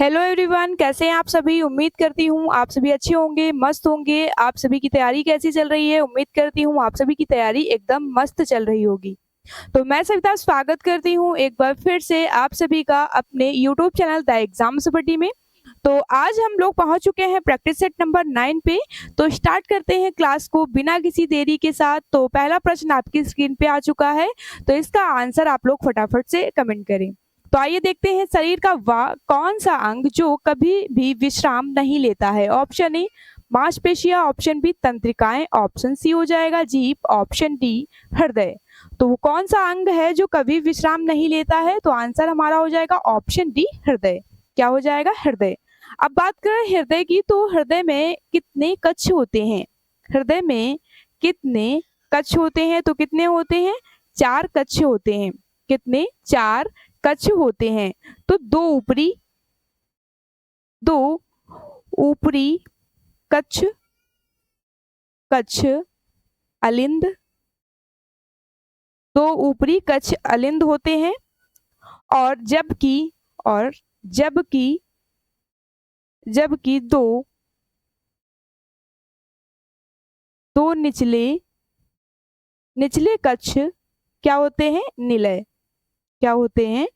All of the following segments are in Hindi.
हेलो एवरीवन, कैसे हैं आप सभी। उम्मीद करती हूँ आप सभी अच्छे होंगे, मस्त होंगे। आप सभी की तैयारी कैसी चल रही है। उम्मीद करती हूँ आप सभी की तैयारी एकदम मस्त चल रही होगी। तो मैं सविता स्वागत करती हूँ एक बार फिर से आप सभी का अपने यूट्यूब चैनल द एग्जाम सपटी में। तो आज हम लोग पहुंच चुके हैं प्रैक्टिस सेट नंबर 9 पे। तो स्टार्ट करते हैं क्लास को बिना किसी देरी के साथ। तो पहला प्रश्न आपकी स्क्रीन पे आ चुका है, तो इसका आंसर आप लोग फटाफट से कमेंट करें। तो आइए देखते हैं, शरीर का वह कौन सा अंग जो कभी भी विश्राम नहीं लेता है। ऑप्शन ए मांसपेशियां, ऑप्शन बी तंत्रिकाएं, ऑप्शन सी हो जाएगा जीभ, ऑप्शन डी हृदय। तो वो कौन सा अंग है जो कभी विश्राम नहीं लेता है। तो आंसर हमारा हो जाएगा ऑप्शन डी हृदय। क्या हो जाएगा? हृदय। अब बात करें हृदय की, तो हृदय में कितने कक्ष होते हैं। हृदय में कितने कक्ष होते हैं? तो कितने होते हैं? 4 कक्ष होते हैं। कितने? 4 कक्ष होते हैं। तो दो ऊपरी कक्ष, कक्ष अलिंद, 2 ऊपरी कक्ष अलिंद होते हैं। और जबकि दो निचले कक्ष क्या होते हैं? निलय। क्या होते हैं?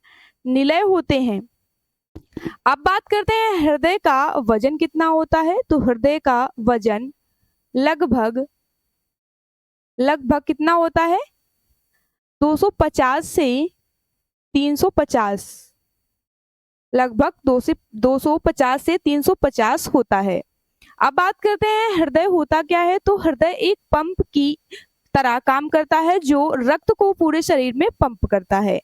निलय होते हैं। अब बात करते हैं हृदय का वजन कितना होता है। तो हृदय का वजन लगभग कितना होता है? 250 से 350, लगभग 250 से 350 होता है। अब बात करते हैं हृदय होता क्या है। तो हृदय एक पंप की तरह काम करता है जो रक्त को पूरे शरीर में पंप करता है।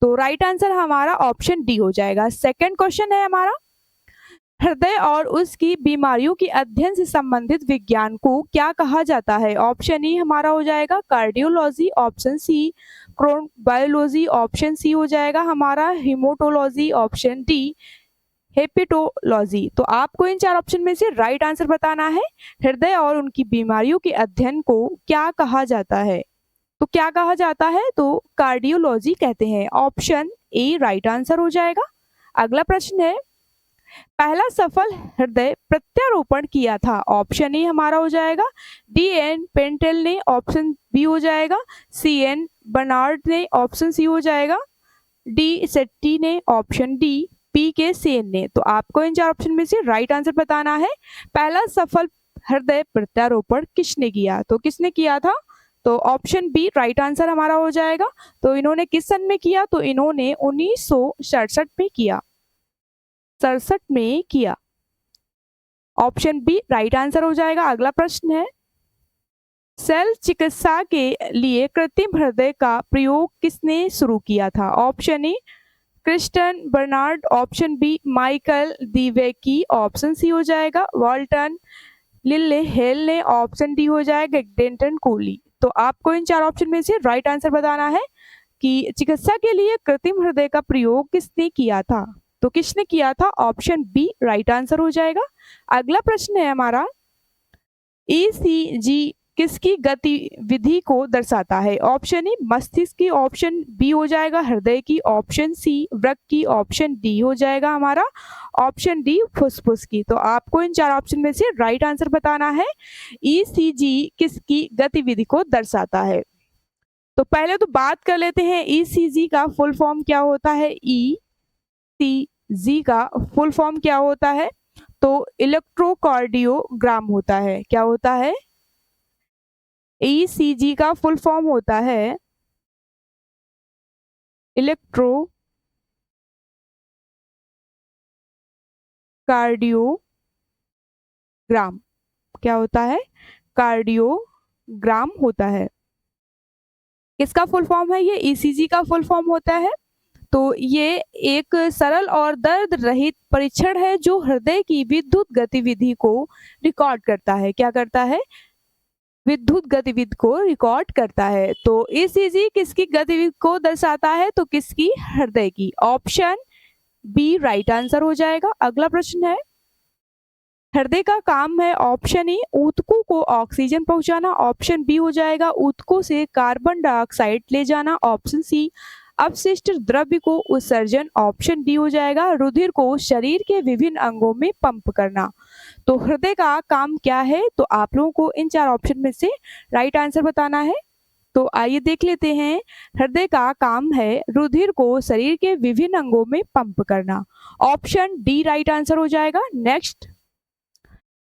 तो राइट आंसर हमारा ऑप्शन डी हो जाएगा। सेकंड क्वेश्चन है हमारा, हृदय और उसकी बीमारियों के अध्ययन से संबंधित विज्ञान को क्या कहा जाता है। ऑप्शन ई हमारा हो जाएगा cardiology, option C chronobiology, option C हो जाएगा हमारा हिमोटोलॉजी, ऑप्शन डी हेपेटोलॉजी। तो आपको इन 4 ऑप्शन में से राइट आंसर बताना है। हृदय और उनकी बीमारियों के अध्ययन को क्या कहा जाता है। तो क्या कहा जाता है? तो कार्डियोलॉजी कहते हैं। ऑप्शन ए राइट आंसर हो जाएगा। अगला प्रश्न है, पहला सफल हृदय प्रत्यारोपण किया था। ऑप्शन ए हमारा हो जाएगा डी एन पेंटेल ने, ऑप्शन बी हो जाएगा सी एन बर्नार्ड ने, ऑप्शन सी हो जाएगा डी सेट्टी ने, ऑप्शन डी पी के सेन ने। तो आपको इन 4 ऑप्शन में से राइट आंसर बताना है। पहला सफल हृदय प्रत्यारोपण किसने किया? तो किसने किया था? तो ऑप्शन बी राइट आंसर हमारा हो जाएगा। तो इन्होंने किस सन में किया? तो इन्होंने 1967 में किया। 67 में किया। ऑप्शन बी राइट आंसर हो जाएगा। अगला प्रश्न है, सेल चिकित्सा के लिए कृत्रिम हृदय का प्रयोग किसने शुरू किया था। Option A Christiaan Barnard, option B Michael DeBakey, option C हो जाएगा वाल्टन लिल्ले हेल ने, ऑप्शन डी हो जाएगा डेंटन कोली। तो आपको इन 4 ऑप्शन में से राइट आंसर बताना है कि चिकित्सा के लिए कृत्रिम हृदय का प्रयोग किसने किया था। तो किसने किया था? ऑप्शन बी राइट आंसर हो जाएगा। अगला प्रश्न है हमारा, ईसीजी किसकी गतिविधि को दर्शाता है। ऑप्शन ए मस्तिष्क की, ऑप्शन बी हो जाएगा हृदय की, ऑप्शन सी वृक्क की, ऑप्शन डी हो जाएगा हमारा ऑप्शन डी फुसफुस की। तो आपको इन 4 ऑप्शन में से राइट आंसर बताना है, ईसीजी किसकी गतिविधि को दर्शाता है। तो पहले तो बात कर लेते हैं ईसीजी का फुल फॉर्म क्या होता है। ईसीजी का फुल फॉर्म क्या होता है? तो इलेक्ट्रोकार्डियोग्राम होता है। क्या होता है? ईसीजी का फुल फॉर्म होता है इलेक्ट्रोकार्डियोग्राम। क्या होता है? कार्डियोग्राम होता है। किसका फुल फॉर्म है? ये ईसीजी का फुल फॉर्म होता है। तो ये एक सरल और दर्द रहित परीक्षण है जो हृदय की विद्युत गतिविधि को रिकॉर्ड करता है। क्या करता है? विद्युत गतिविधि को रिकॉर्ड करता है। तो ईसीजी किसकी गतिविधि को दर्शाता है? तो किसकी? हृदय की। ऑप्शन बी राइट आंसर हो जाएगा। अगला प्रश्न है, हृदय का काम है ऑप्शन ए ऊतकों को ऑक्सीजन पहुंचाना, ऑप्शन बी हो जाएगा ऊतकों से कार्बन डाइऑक्साइड ले जाना, ऑप्शन सी अपशिष्ट द्रव्य को उत्सर्जन, ऑप्शन डी हो जाएगा रुधिर को शरीर के विभिन्न अंगों में पंप करना। तो हृदय का काम क्या है, तो आप लोगों को इन 4 ऑप्शन में से राइट आंसर बताना है। तो आइए देख लेते हैं। हृदय का काम है रुधिर को शरीर के विभिन्न अंगों में पंप करना, ऑप्शन डी राइट आंसर हो जाएगा। नेक्स्ट,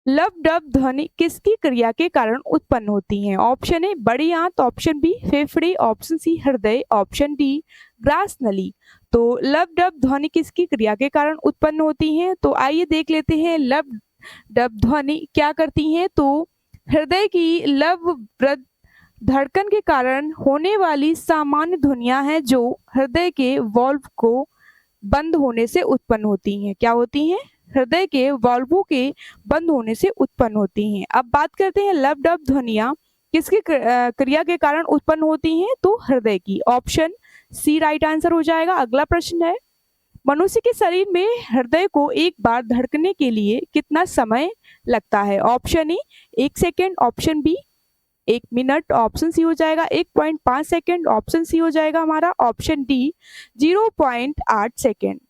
लब डब ध्वनि किसकी क्रिया के कारण उत्पन्न होती है, ऑप्शन ए बड़ी आंत, ऑप्शन बी फेफड़े, ऑप्शन सी हृदय, ऑप्शन डी ग्रास नली। तो लब डब ध्वनि किसकी क्रिया के कारण उत्पन्न होती है, तो आइए देख लेते हैं लब डब ध्वनि क्या करती हैं। तो हृदय की लवबद्ध धड़कन के कारण होने वाली सामान्य ध्वनियां हैं जो हृदय के वाल्व को बंद होने से उत्पन्न होती हैं। क्या होती हैं, हृदय के वाल्वों के बंद होने से उत्पन्न होती हैं। अब बात करते हैं लब डब ध्वनियां किसकी क्रिया के कारण उत्पन्न होती हैं, तो हृदय की, ऑप्शन सी राइट आंसर हो जाएगा। अगला प्रश्न है, मनुष्य के शरीर में हृदय को एक बार धड़कने के लिए कितना समय लगता है, option A 1 second, option B 1 minute, option C हो जाएगा 1.5 सेकेंड, ऑप्शन सी हो जाएगा हमारा ऑप्शन डी 0.8 सेकेंड।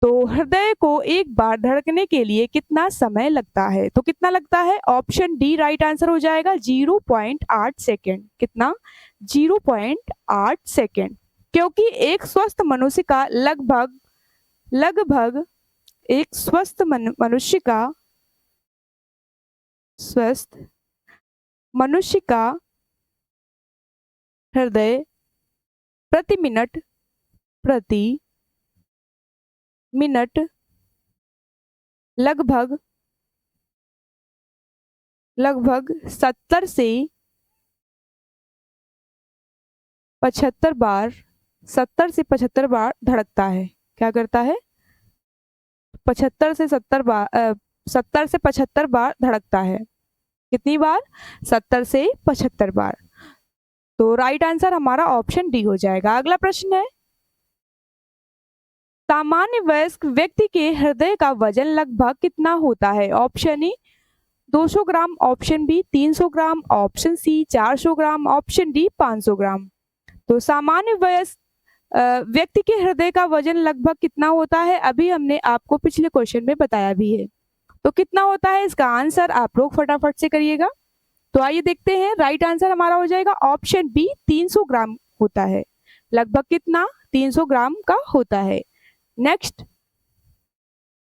तो हृदय को एक बार धड़कने के लिए कितना समय लगता है, तो कितना लगता है, ऑप्शन डी राइट आंसर हो जाएगा 0.8 सेकेंड। कितना, 0.8 सेकेंड। क्योंकि एक स्वस्थ मनुष्य का लगभग एक स्वस्थ मनुष्य का हृदय प्रति मिनट लगभग 70 से 75 बार धड़कता है। क्या करता है, 70 से 75 बार धड़कता है। कितनी बार, 70 से 75 बार। तो राइट आंसर हमारा ऑप्शन डी हो जाएगा। अगला प्रश्न है, सामान्य वयस्क व्यक्ति के हृदय का वजन लगभग कितना होता है, option A 200 gram, option B 300 gram, option C 400 gram, option D 500 gram. तो सामान्य वयस्क व्यक्ति के हृदय का वजन लगभग कितना होता है, अभी हमने आपको पिछले क्वेश्चन में बताया भी है। तो कितना होता है, इसका आंसर आप लोग फटाफट से करिएगा। तो आइए देखते हैं, राइट आंसर हमारा हो जाएगा ऑप्शन बी 300 ग्राम होता है। लगभग कितना, 300 ग्राम का होता है। नेक्स्ट,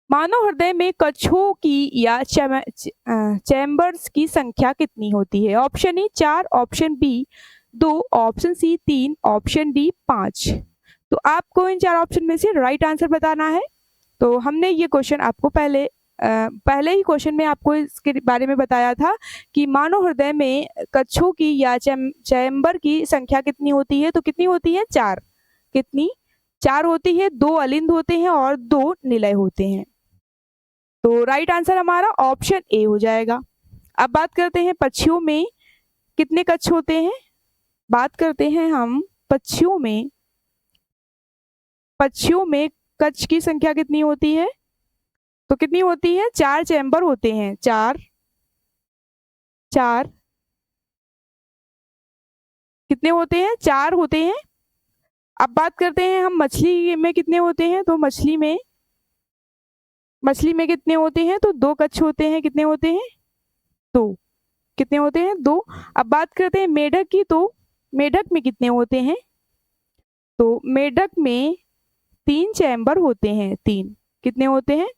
मानव हृदय में कक्षों की या चैम्बर्स की संख्या कितनी होती है, option A 4, option B 2, option C 3, option D 5। तो आपको इन 4 ऑप्शन में से राइट आंसर बताना है। तो हमने ये क्वेश्चन आपको पहले ही क्वेश्चन में आपको इसके बारे में बताया था कि मानव हृदय में कक्षों की या चैम्बर की संख्या कितनी होती है, तो कितनी होती है, 4। कितनी, 4 होती है। 2 अलिंद होते हैं और 2 निलय होते हैं। तो राइट आंसर हमारा ऑप्शन ए हो जाएगा। अब बात करते हैं पक्षियों में कितने कक्ष होते हैं। बात करते हैं हम पक्षियों में कक्ष की संख्या कितनी होती है, तो कितनी होती है, 4 चैम्बर होते हैं। 4 कितने होते हैं, 4 होते हैं। अब बात करते हैं हम मछली में कितने होते हैं, तो मछली में कितने होते हैं, तो 2 कक्ष होते हैं। कितने होते हैं, 2। कितने होते हैं, 2। अब बात करते हैं मेढक की, तो मेढक में कितने होते हैं, तो मेढक में 3 चैम्बर होते हैं। 3 कितने होते हैं,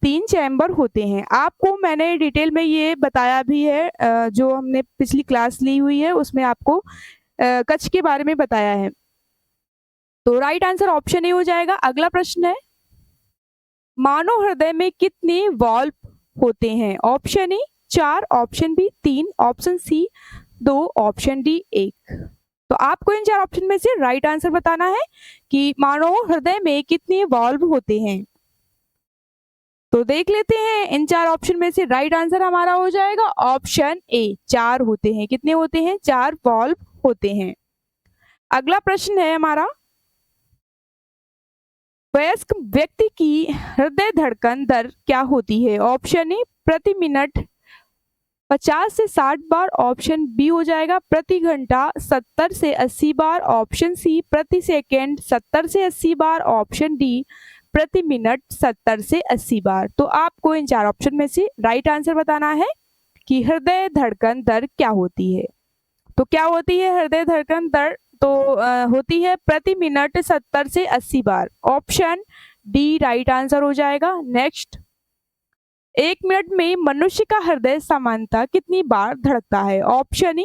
3 चैम्बर होते हैं। आपको मैंने डिटेल में ये बताया भी है, जो हमने पिछली क्लास ली हुई है उसमें आपको कक्ष के बारे में बताया है। तो राइट आंसर ऑप्शन ए हो जाएगा। अगला प्रश्न है, मानव हृदय में कितने वाल्व होते हैं, option A 4, option B 3, option C 2, option D 1। तो आपको इन 4 ऑप्शन में से राइट आंसर बताना है कि मानव हृदय में कितने वाल्व होते हैं। तो देख लेते हैं, इन 4 ऑप्शन में से राइट आंसर हमारा हो जाएगा ऑप्शन ए 4 होते हैं। कितने होते हैं, 4 वाल्व होते हैं। अगला प्रश्न है हमारा, वयस्क व्यक्ति की हृदय धड़कन दर क्या होती है, ऑप्शन ए प्रति मिनट 50 से 60 बार ऑप्शन बी हो जाएगा। प्रति घंटा 70 से 80 बार ऑप्शन सी। प्रति सेकंड 70 से 80 बार ऑप्शन डी। प्रति मिनट 70 से 80 बार। तो आपको इन चार ऑप्शन में से राइट आंसर बताना है कि हृदय धड़कन दर क्या होती है। तो क्या होती है हृदय धड़कन दर? तो होती है प्रति मिनट 70 से 80 बार। ऑप्शन डी राइट आंसर हो जाएगा। नेक्स्ट, 1 मिनट में मनुष्य का हृदय सामान्यतः कितनी बार धड़कता है? ऑप्शन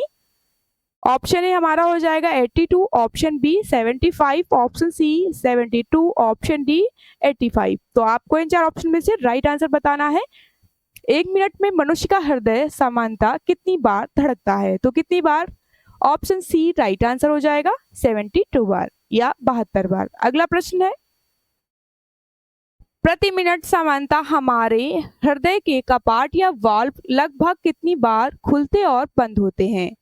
ए हमारा हो जाएगा 82, option B 75, option C 72, option D 85। तो आपको इन चार ऑप्शन में से राइट आंसर बताना है। 1 मिनट में मनुष्य का हृदय सामान्यतः कितनी बार धड़कता है? तो कितनी बार? ऑप्शन सी राइट आंसर हो जाएगा 72 बार या 72 बार। अगला प्रश्न है, प्रति मिनट सामान्यतः हमारे हृदय के कपाट या वाल्व लगभग कितनी बार खुलते और बंद होते हैं?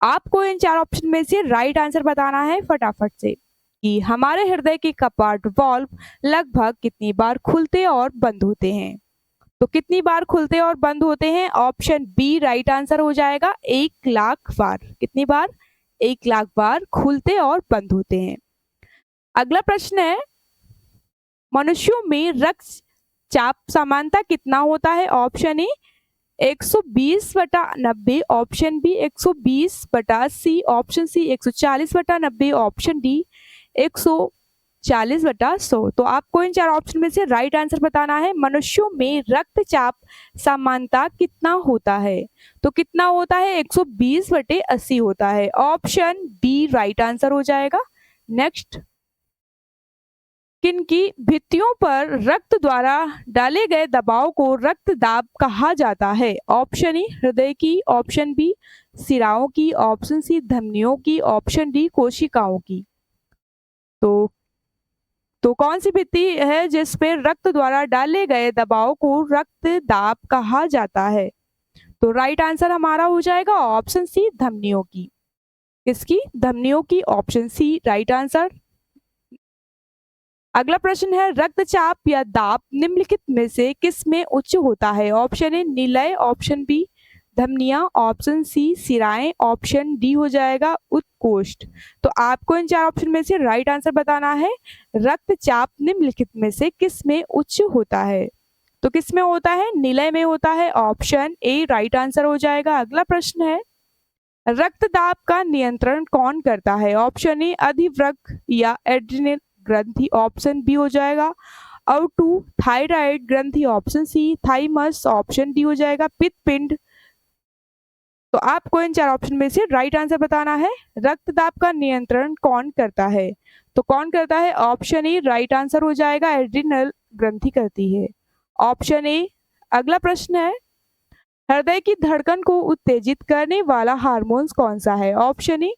आपको इन चार ऑप्शन में से राइट आंसर बताना है फटाफट से कि हमारे हृदय के कपाट वाल्व लगभग कितनी बार खुलते और बंद होते हैं। तो कितनी बार खुलते और बंद होते हैं? ऑप्शन बी राइट आंसर हो जाएगा 1 लाख बार। कितनी बार? 1 लाख बार खुलते और बंद होते हैं। अगला प्रश्न है, मनुष्यों में रक्तचाप सामान्यतः कितना होता है? Option A 120/90, option B 120/80, option C 140/90, option D 140/100। तो आपको इन चार ऑप्शन में से राइट आंसर बताना है। मनुष्यों में रक्तचाप सामान्यतः कितना होता है? तो कितना होता है? 120/80 होता है। ऑप्शन बी राइट आंसर हो जाएगा। नेक्स्ट, किनकी भित्तियों पर रक्त द्वारा डाले गए दबाव को रक्त दाब कहा जाता है? ऑप्शन ए हृदय की, ऑप्शन बी सिराओं की, ऑप्शन सी धमनियों की, ऑप्शन डी कोशिकाओं की। तो कौन सी भित्ति है जिस पे रक्त द्वारा डाले गए दबाव को रक्त दाब कहा जाता है? तो राइट आंसर हमारा हो जाएगा ऑप्शन सी धमनियों की। किसकी? धमनियों की। Option C right answer. अगला प्रश्न है, रक्तचाप या दाब निम्नलिखित में से किस में उच्च होता है? ऑप्शन ए निलय, ऑप्शन बी धमनियां, ऑप्शन सी सिराएं, ऑप्शन डी हो जाएगा उत्कोष्ठ। तो आपको इन चार ऑप्शन में से राइट आंसर बताना है। रक्तचाप निम्नलिखित में से किस में उच्च होता है? तो किस में होता है? निलय में होता है। ऑप्शन ए राइट आंसर हो जाएगा। अगला प्रश्न है, रक्तदाब का नियंत्रण कौन करता है? ऑप्शन ए अधिवृक्क या एड्रिनल ग्रंथि, ऑप्शन बी हो जाएगा O2 थायराइड ग्रंथि, option C thymus, option D हो जाएगा पित्तपिंड। तो आपको इन चार ऑप्शन में से राइट आंसर बताना है। रक्तदाब का नियंत्रण कौन करता है? तो कौन करता है? ऑप्शन ए राइट आंसर हो जाएगा एड्रिनल ग्रंथि करती है। ऑप्शन ए। अगला प्रश्न है, हृदय की धड़कन को उत्तेजित करने वाला हार्मोन कौन सा है? Option A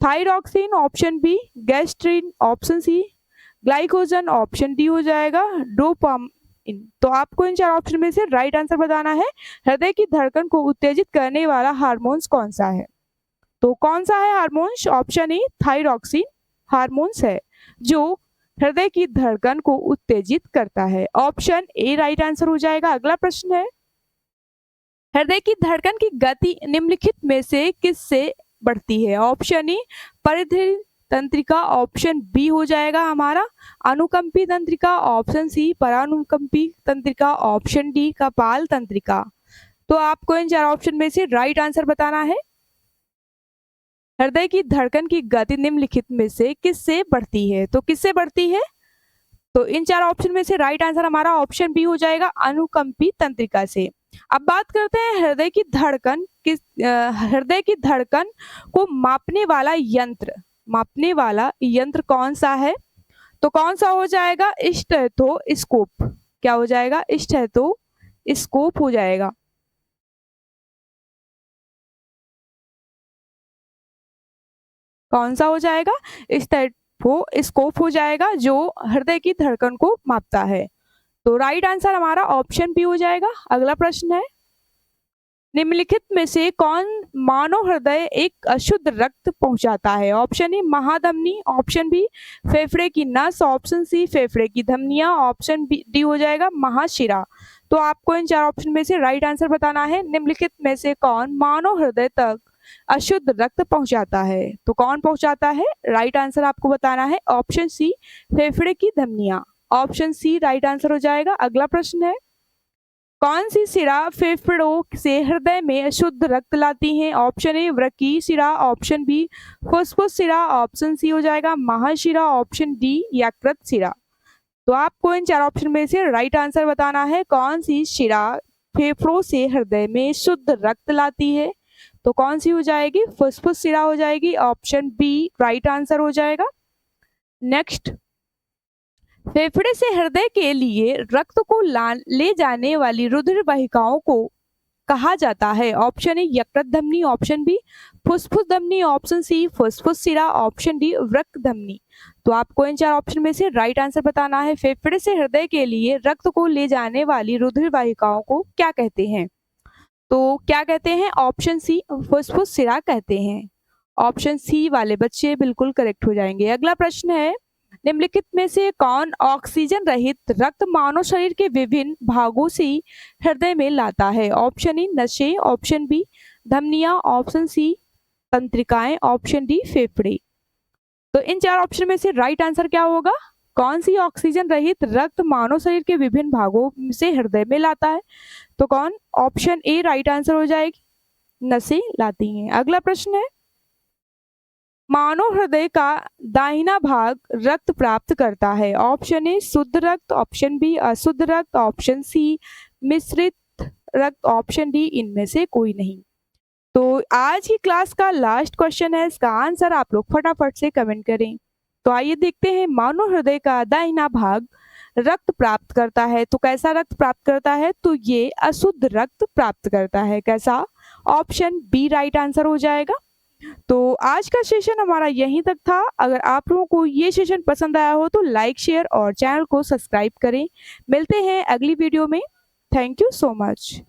thyroxine, option B gastrin, option C glycogen, option D हो जाएगा डोपामिन। तो आपको इन चार ऑप्शन में से राइट आंसर बताना है। हृदय की धड़कन को उत्तेजित करने वाला हार्मोन्स कौन सा है? तो कौन सा है hormones? Option A thyroxine hormones है जो हृदय की धड़कन को उत्तेजित करता है। ऑप्शन ए राइट आंसर हो जाएगा। अगला प्रश्न है, हृदय की धड़कन की गति निम्नलिखित में से किससे बढ़ती है? ऑप्शन ए परिधीय तंत्रिका, ऑप्शन बी हो जाएगा हमारा अनुकंपी तंत्रिका, ऑप्शन सी परानुकंपी तंत्रिका, ऑप्शन डी कपाल तंत्रिका। तो आपको इन चार ऑप्शन में से राइट आंसर बताना है। हृदय की धड़कन की गति निम्नलिखित में से किससे बढ़ती है? तो किससे बढ़ती है? तो इन चार ऑप्शन में से राइट आंसर हमारा ऑप्शन बी हो जाएगा अनुकंपी तंत्रिका से। अब बात करते हैं हृदय की धड़कन को मापने वाला यंत्र कौन सा है? तो कौन सा हो जाएगा? स्टेथोस्कोप। क्या हो जाएगा? स्टेथोस्कोप हो जाएगा। कौन सा हो जाएगा? स्टेथोस्कोप हो जाएगा जो हृदय की धड़कन को मापता है। तो राइट आंसर हमारा ऑप्शन बी हो जाएगा। अगला प्रश्न है, निम्नलिखित में से कौन मानव हृदय एक अशुद्ध रक्त पहुंचाता है? ऑप्शन ए महाधमनी, ऑप्शन बी फेफड़े की नस, ऑप्शन सी फेफड़े की धमनियां, ऑप्शन बी डी हो जाएगा महाशिरा। तो आपको इन चार ऑप्शन में से राइट आंसर बताना है। निम्नलिखित में से कौन मानव हृदय तक अशुद्ध रक्त पहुंचाता है? तो कौन पहुंचाता है? राइट आंसर आपको बताना है ऑप्शन सी फेफड़े की धमनियां। ऑप्शन सी राइट आंसर हो जाएगा। अगला प्रश्न है, कौन सी शिरा फेफड़ों से हृदय में शुद्ध रक्त लाती है? ऑप्शन ए वृक्की शिरा, ऑप्शन बी फुफ्फुस शिरा, ऑप्शन सी हो जाएगा महाशिरा, ऑप्शन डी यकृत शिरा। तो आपको इन चार ऑप्शन में से राइट आंसर बताना है, कौन सी शिरा फेफड़ों से हृदय में शुद्ध रक्त लाती है? तो कौन सी हो जाएगी? फुफ्फुस शिरा हो जाएगी, ऑप्शन बी राइट आंसर हो जाएगा। नेक्स्ट, फेफड़े से हृदय के लिए रक्त को ले जाने वाली रुधिर वाहिकाओं को कहा जाता है? ऑप्शन ए यकृत धमनी, ऑप्शन बी फुफ्फुस धमनी, ऑप्शन सी फुफ्फुस शिरा, ऑप्शन डी वृक्क धमनी। तो आपको इन चार ऑप्शन में से राइट आंसर बताना है। फेफड़े से हृदय के लिए रक्त को ले जाने वाली रुधिर वाहिकाओं को क्या कहते हैं? तो क्या कहते हैं? ऑप्शन सी फुफ्फुस शिरा कहते हैं। ऑप्शन सी वाले बच्चे बिल्कुल करेक्ट हो जाएंगे। अगला प्रश्न है, निम्नलिखित में से कौन ऑक्सीजन रहित रक्त मानव शरीर के विभिन्न भागों से हृदय में लाता है? ऑप्शन ए नसें, ऑप्शन बी धमनियां, ऑप्शन सी तंत्रिकाएं, ऑप्शन डी फेफड़े। तो इन चार ऑप्शन में से राइट आंसर क्या होगा? कौन सी ऑक्सीजन रहित रक्त मानव शरीर के विभिन्न भागों से हृदय में लाता है? तो कौन? ऑप्शन ए राइट आंसर हो जाएगी, नसें लाती हैं। अगला प्रश्न है, मानव हृदय का दाहिना भाग रक्त प्राप्त करता है? ऑप्शन ए शुद्ध रक्त, ऑप्शन बी अशुद्ध रक्त, ऑप्शन सी मिश्रित रक्त, ऑप्शन डी इनमें से कोई नहीं। तो आज की क्लास का लास्ट क्वेश्चन है, इसका आंसर आप लोग फटाफट से कमेंट करें। तो आइए देखते हैं, मानव हृदय का दाहिना भाग रक्त प्राप्त करता है, तो कैसा रक्त प्राप्त करता है? तो ये अशुद्ध रक्त प्राप्त करता है। कैसा? ऑप्शन बी राइट आंसर हो जाएगा। तो आज का सेशन हमारा यहीं तक था। अगर आप लोगों को ये सेशन पसंद आया हो तो लाइक, शेयर और चैनल को सब्सक्राइब करें। मिलते हैं अगली वीडियो में। Thank you so much.